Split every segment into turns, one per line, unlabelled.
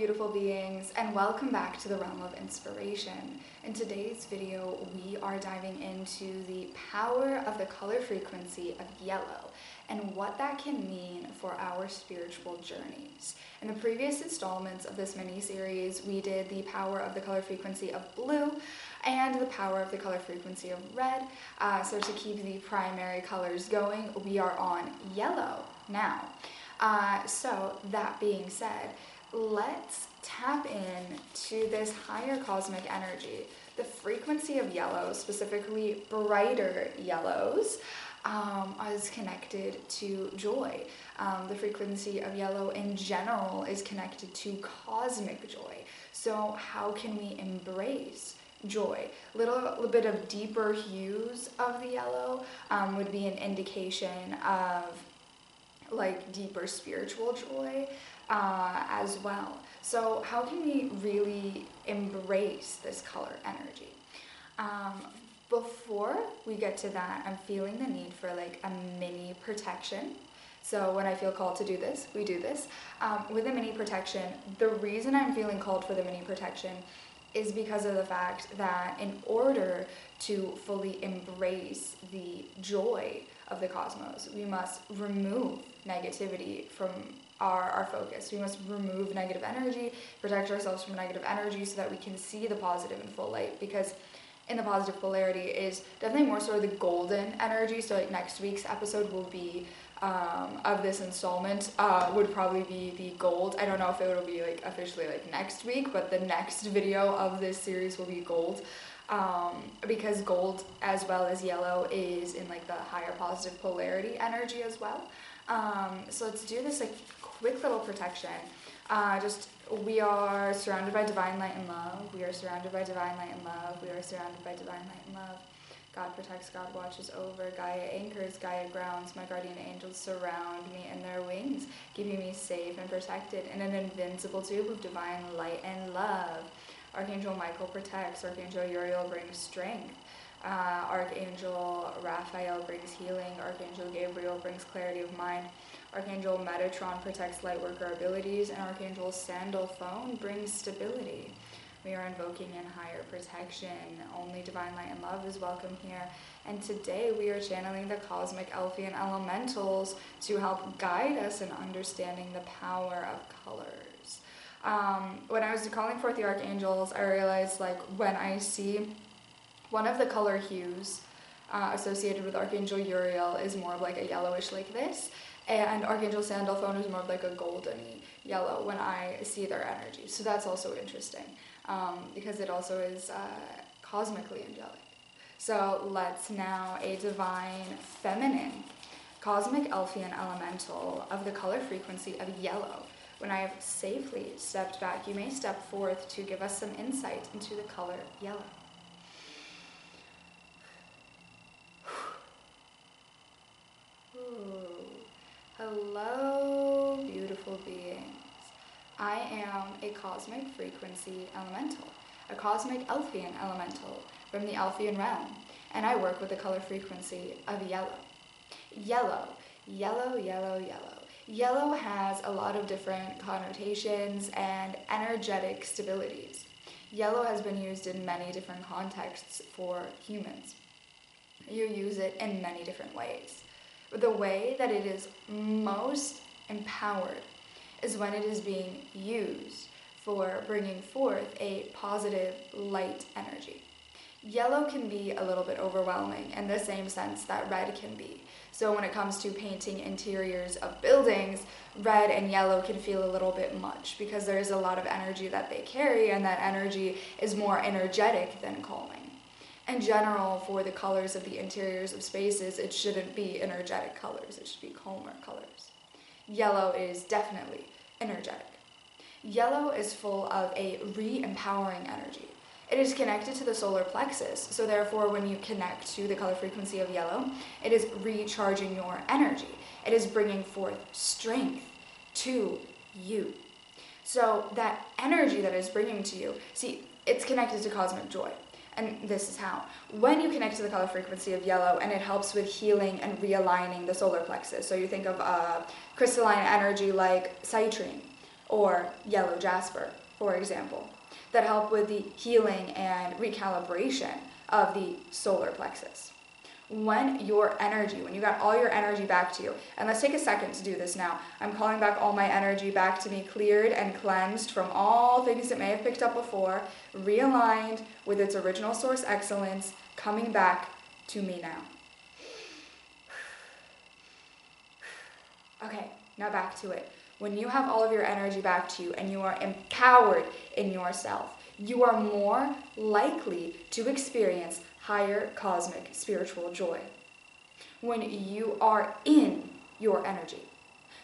beautiful beings, and welcome back to the realm of inspiration. In today's video, we are diving into the power of the color frequency of yellow and what that can mean for our spiritual journeys. In the previous installments of this mini-series, we did the power of the color frequency of blue and the power of the color frequency of red. So to keep the primary colors going, we are on yellow now. So that being said, let's tap in to this higher cosmic energy. The frequency of yellow, specifically brighter yellows, is connected to joy. The frequency of yellow in general is connected to cosmic joy. So how can we embrace joy? A little bit of deeper hues of the yellow would be an indication of like deeper spiritual joy as well. So how can we really embrace this color energy? Before we get to that, I'm feeling the need for like a mini protection. So when I feel called to do this, we do this. With a mini protection, the reason I'm feeling called for the mini protection is because of the fact that in order to fully embrace the joy of the cosmos, we must remove negativity from our focus. We must remove negative energy, protect ourselves from negative energy so that we can see the positive in full light, because in the positive polarity is definitely more sort of the golden energy. So like next week's episode will be of this installment would probably be the gold. I don't know if it will be like officially like next week, but the next video of this series will be gold, because gold as well as yellow is in like the higher positive polarity energy as well. So let's do this like quick little protection. We are surrounded by divine light and love. We are surrounded by divine light and love. We are surrounded by divine light and love. God protects, God watches over, Gaia anchors, Gaia grounds, my guardian angels surround me in their wings, keeping me safe and protected in an invincible tube of divine light and love. Archangel Michael protects, Archangel Uriel brings strength, Archangel Raphael brings healing, Archangel Gabriel brings clarity of mind, Archangel Metatron protects lightworker abilities, and Archangel Sandalphon brings stability. We are invoking in higher protection. Only divine light and love is welcome here. And today we are channeling the cosmic Elfian elementals to help guide us in understanding the power of colors. When I was calling forth the archangels, I realized like when I see one of the color hues associated with Archangel Uriel is more of like a yellowish like this, and Archangel Sandalphon is more of like a goldeny yellow when I see their energy. So that's also interesting, because it also is cosmically angelic. So let's now a divine feminine cosmic Elfian elemental of the color frequency of yellow. When I have safely stepped back, you may step forth to give us some insight into the color yellow. Hello, beautiful beings. I am a cosmic frequency elemental, a cosmic Elfian elemental from the Elfian Realm, and I work with the color frequency of yellow. Yellow, yellow, yellow, yellow. Yellow has a lot of different connotations and energetic stabilities. Yellow has been used in many different contexts for humans. You use it in many different ways. The way that it is most empowered is when it is being used for bringing forth a positive light energy. Yellow can be a little bit overwhelming in the same sense that red can be. So when it comes to painting interiors of buildings, red and yellow can feel a little bit much because there is a lot of energy that they carry, and that energy is more energetic than calming. In general, for the colors of the interiors of spaces, it shouldn't be energetic colors, it should be calmer colors. Yellow is definitely energetic. Yellow is full of a re-empowering energy. It is connected to the solar plexus, so therefore when you connect to the color frequency of yellow, it is recharging your energy. It is bringing forth strength to you. So that energy that is bringing to you, see, it's connected to cosmic joy. And this is how. When you connect to the color frequency of yellow, and it helps with healing and realigning the solar plexus. So you think of crystalline energy like citrine, or yellow jasper, for example, that help with the healing and recalibration of the solar plexus. When you got all your energy back to you, and let's take a second to do this now. I'm calling back all my energy back to me, cleared and cleansed from all things it may have picked up before, realigned with its original source excellence, coming back to me now. Okay, now back to it. When you have all of your energy back to you and you are empowered in yourself, you are more likely to experience higher cosmic spiritual joy when you are in your energy.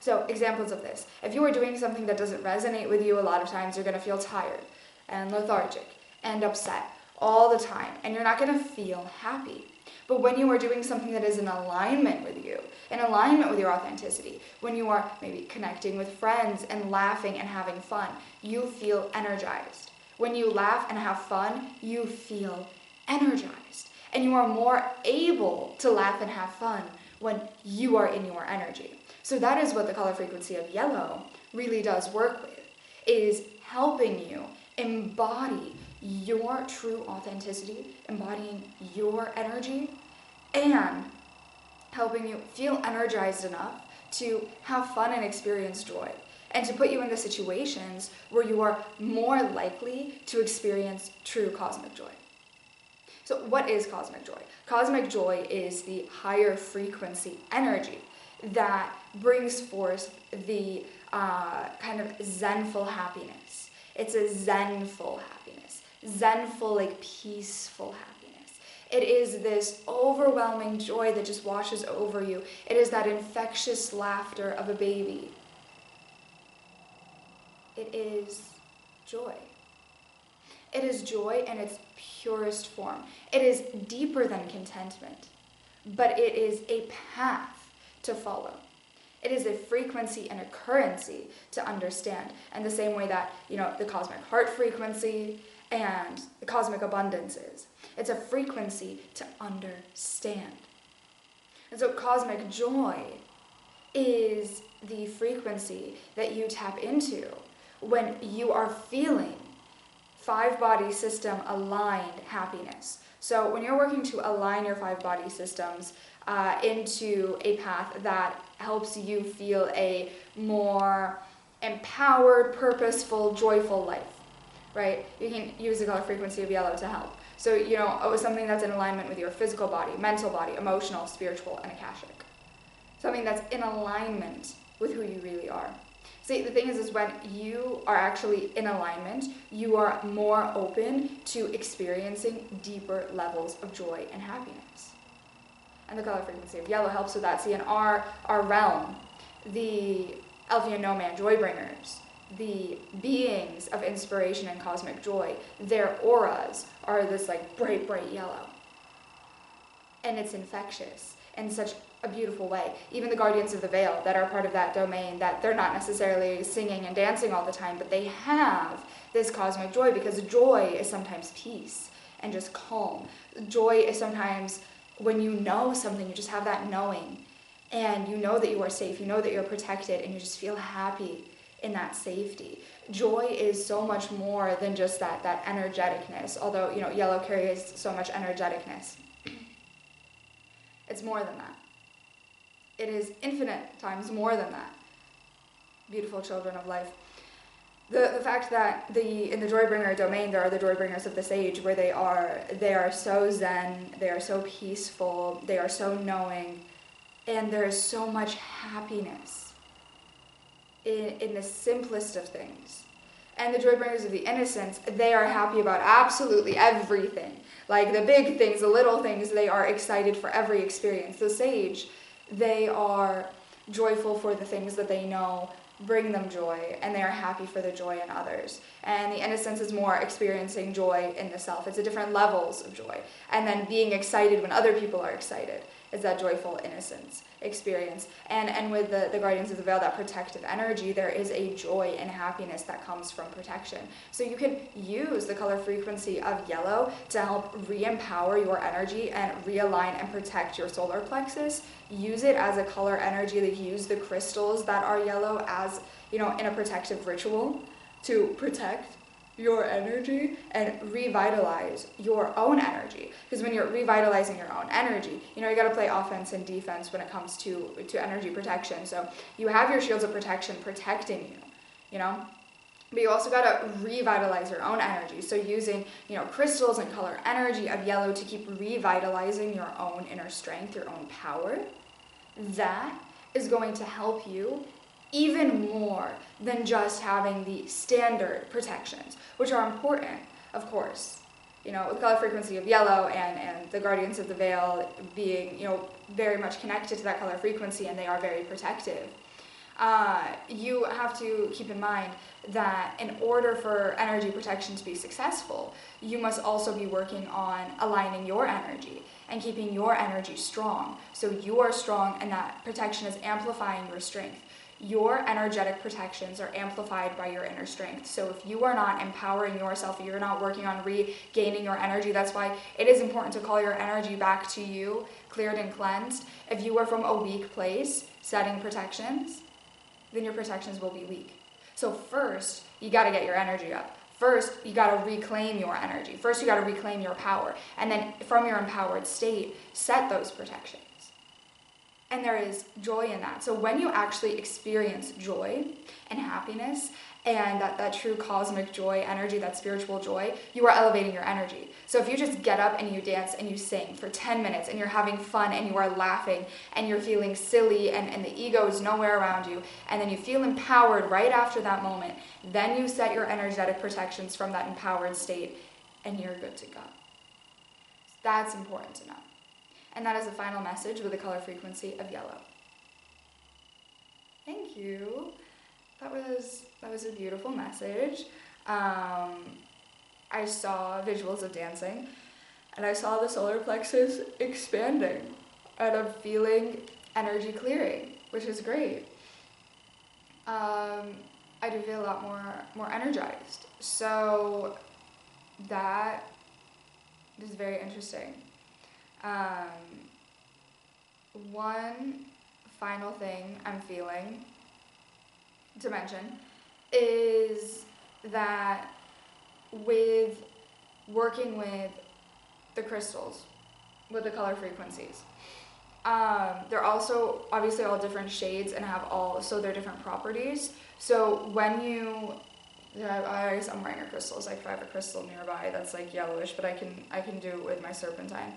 So examples of this: if you are doing something that doesn't resonate with you, a lot of times you're going to feel tired and lethargic and upset all the time, and you're not going to feel happy. But when you are doing something that is in alignment with you, in alignment with your authenticity, when you are maybe connecting with friends and laughing and having fun, you feel energized. When you laugh and have fun, you feel energized. And you are more able to laugh and have fun when you are in your energy. So that is what the color frequency of yellow really does work with, is helping you embody your true authenticity, embodying your energy, and helping you feel energized enough to have fun and experience joy, and to put you in the situations where you are more likely to experience true cosmic joy. So what is cosmic joy? Cosmic joy is the higher frequency energy that brings forth the kind of zenful happiness. It's a zenful happiness. Zenful, like peaceful happiness. It is this overwhelming joy that just washes over you. It is that infectious laughter of a baby. It is joy. It is joy in its purest form. It is deeper than contentment, but it is a path to follow. It is a frequency and a currency to understand. And the same way that, the cosmic heart frequency and the cosmic abundance is. It's a frequency to understand. And so cosmic joy is the frequency that you tap into when you are feeling 5-body system aligned happiness. So when you're working to align your 5-body systems into a path that helps you feel a more empowered, purposeful, joyful life, right? You can use the color frequency of yellow to help. So, something that's in alignment with your physical body, mental body, emotional, spiritual, and akashic. Something that's in alignment with who you really are. See, the thing is when you are actually in alignment, you are more open to experiencing deeper levels of joy and happiness. And the color frequency of yellow helps with that. See, in our realm, the Elfian Nomad Joybringers, the beings of inspiration and cosmic joy, their auras are this bright, bright yellow. And it's infectious in such a beautiful way. Even the guardians of the veil that are part of that domain, that they're not necessarily singing and dancing all the time, but they have this cosmic joy, because joy is sometimes peace and just calm. Joy is sometimes when you know something, you just have that knowing, and you know that you are safe, you know that you're protected, and you just feel happy in that safety. Joy is so much more than just that energeticness, although, yellow carries so much energeticness. It's more than that. It is infinite times more than that. Beautiful children of life. The fact that in the Joybringer domain, there are the Joybringers of this age, where they are so zen, they are so peaceful, they are so knowing, and there is so much happiness in the simplest of things. And the Joybringers of the Innocents, they are happy about absolutely everything. Like the big things, the little things, they are excited for every experience. The Sage, they are joyful for the things that they know bring them joy, and they are happy for the joy in others. And the Innocence is more experiencing joy in the self. It's a different levels of joy. And then being excited when other people are excited. is that joyful innocence experience. And with the guardians of the veil, that protective energy, there is a joy and happiness that comes from protection. So you can use the color frequency of yellow to help re-empower your energy and realign and protect your solar plexus. Use it as a color energy. Like, use the crystals that are yellow as, in a protective ritual to protect your energy and revitalize your own energy. Because when you're revitalizing your own energy, you got to play offense and defense when it comes to energy protection. So you have your shields of protection protecting you, but you also got to revitalize your own energy. So using, crystals and color energy of yellow to keep revitalizing your own inner strength, your own power, that is going to help you even more than just having the standard protections, which are important, of course. With the color frequency of yellow and the guardians of the veil being, very much connected to that color frequency, and they are very protective. You have to keep in mind that in order for energy protection to be successful, you must also be working on aligning your energy and keeping your energy strong. So you are strong, and that protection is amplifying your strength. Your energetic protections are amplified by your inner strength. So if you are not empowering yourself, if you're not working on regaining your energy, that's why it is important to call your energy back to you, cleared and cleansed. If you are from a weak place, setting protections, then your protections will be weak. So first, you got to get your energy up. First, you got to reclaim your energy. First, you got to reclaim your power. And then from your empowered state, set those protections. And there is joy in that. So when you actually experience joy and happiness and that true cosmic joy energy, that spiritual joy, you are elevating your energy. So if you just get up and you dance and you sing for 10 minutes and you're having fun and you are laughing and you're feeling silly and the ego is nowhere around you, and then you feel empowered right after that moment, then you set your energetic protections from that empowered state and you're good to go. That's important to know. And that is the final message with the color frequency of yellow. Thank you. That was a beautiful message. I saw visuals of dancing, and I saw the solar plexus expanding, and I'm feeling energy clearing, which is great. I do feel a lot more energized. So that is very interesting. One final thing I'm feeling to mention is that with working with the crystals, with the color frequencies, they're also obviously all different shades and have also their different properties. So when you, I guess I'm wearing a crystal, so if I have a crystal nearby that's like yellowish, but I can do it with my serpentine.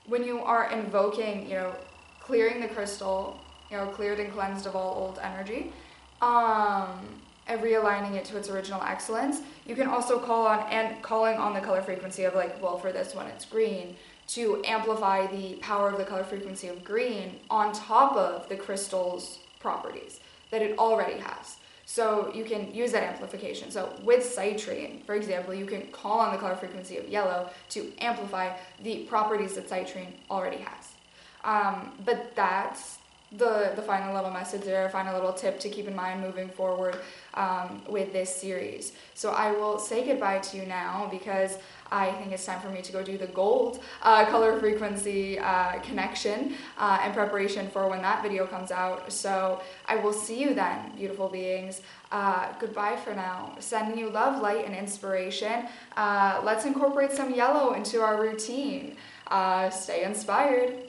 When you are invoking, clearing the crystal, cleared and cleansed of all old energy, and realigning it to its original excellence, you can also calling on the color frequency of for this one it's green, to amplify the power of the color frequency of green on top of the crystal's properties that it already has. So you can use that amplification. So with citrine, for example, you can call on the color frequency of yellow to amplify the properties that citrine already has. But that's the final little message there, final little tip to keep in mind moving forward with this series. So I will say goodbye to you now, because I think it's time for me to go do the gold color frequency connection in preparation for when that video comes out. So I will see you then, beautiful beings. Goodbye for now. Sending you love, light, and inspiration. Let's incorporate some yellow into our routine. Stay inspired.